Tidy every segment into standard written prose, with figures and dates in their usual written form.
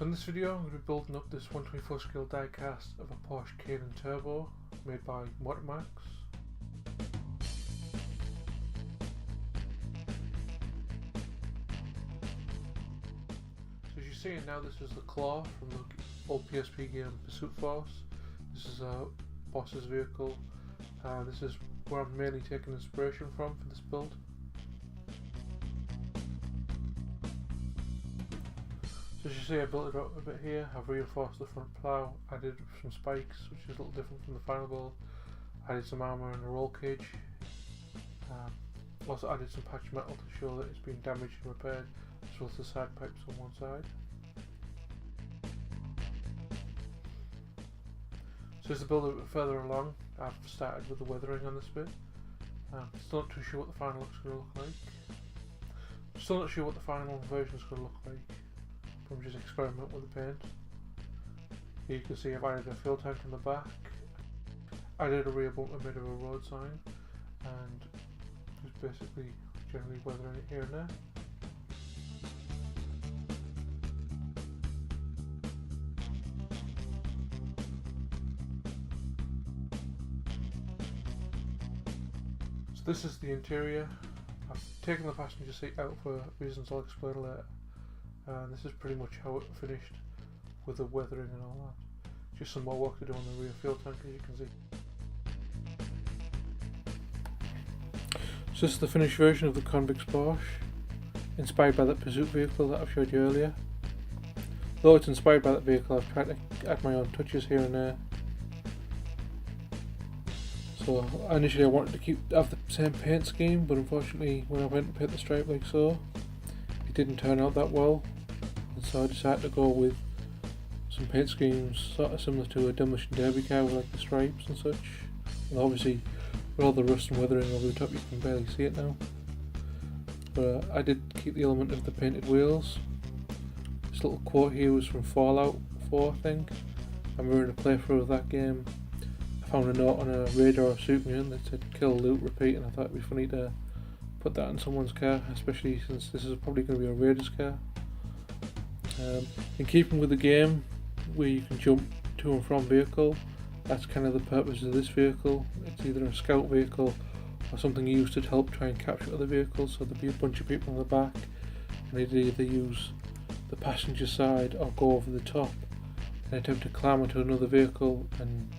So in this video I'm going to be building up this 124 scale die cast of a Porsche Cayenne Turbo made by MotorMax. So as you see now, this is the claw from the old PSP game Pursuit Force. This is a boss's vehicle. This is where I'm mainly taking inspiration from for this build. So as you see, I built it up a bit here. I've reinforced the front plough, added some spikes, which is a little different from the final build. Added some armour and a roll cage. Also added some patch metal to show that it's been damaged and repaired, as well as the side pipes on one side. So as the build a bit further along, I've started with the weathering on this bit. Still not too sure what the final looks going to look like. Still not sure what the final version is going to look like. From just experiment with the paint. Here you can see I've added a fuel tank in the back. Added a rear bumper made of a road sign, and just basically generally weathering it here and there. So this is the interior. I've taken the passenger seat out for reasons I'll explain later. And this is pretty much how it finished with the weathering and all that. Just some more work to do on the rear fuel tank, as you can see. So this is the finished version of the Convicts Porsche, inspired by that Pursuit vehicle that I've showed you earlier. Though it's inspired by that vehicle, I've tried to add my own touches here and there. So initially I wanted to have the same paint scheme, but unfortunately when I went to paint the stripe like so, it didn't turn out that well. So I decided to go with some paint schemes sort of similar to a demolition derby car with like the stripes and such. And obviously with all the rust and weathering over the top you can barely see it now. But I did keep the element of the painted wheels. This little quote here was from Fallout 4 I think. I remember in a playthrough of that game I found a note on a radar of Superman that said kill, loot, repeat, and I thought it'd be funny to put that in someone's car, especially since this is probably going to be a Raiders car. In keeping with the game, where you can jump to and from vehicle, that's kind of the purpose of this vehicle. It's either a scout vehicle or something used to help try and capture other vehicles, so there'll be a bunch of people in the back and they'd either use the passenger side or go over the top and attempt to climb onto another vehicle and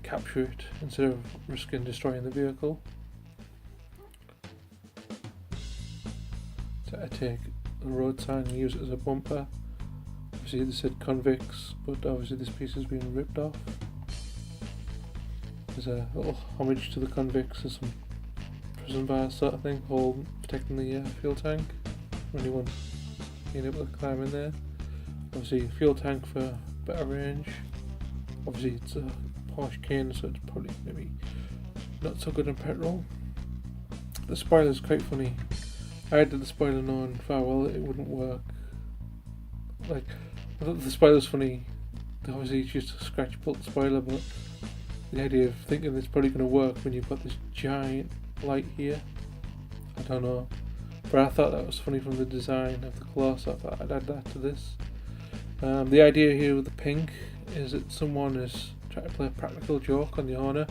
capture it instead of risking destroying the vehicle. So I take the road sign and use it as a bumper. Obviously this said Convicts, but obviously this piece has been ripped off. There's a little homage to the Convicts and some prison bars sort of thing, all protecting the fuel tank from anyone being able to climb in there. Obviously a fuel tank for better range. Obviously it's a Porsche Cayenne, so it's probably maybe not so good in petrol. The spoiler's quite funny. I did the spoiler knowing far well it wouldn't work. Like, I thought the spoiler's funny. Obviously it's just a scratch built spoiler, but the idea of thinking it's probably going to work when you've got this giant light here, I don't know. But I thought that was funny from the design of the claw, so I thought I'd add that to this. The idea here with the pink is that someone is trying to play a practical joke on the owner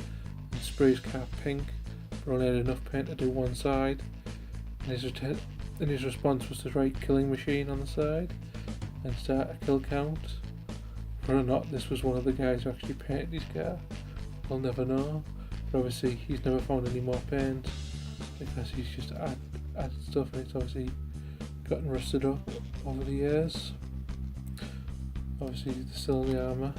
and spray his car pink, but only had enough paint to do one side. And his response was to write killing machine on the side and start a kill count. Whether or not this was one of the guys who actually painted his car, we'll never know. But obviously he's never found any more paint because he's just added stuff, and it's obviously gotten rusted up over the years. Obviously there's still the armour.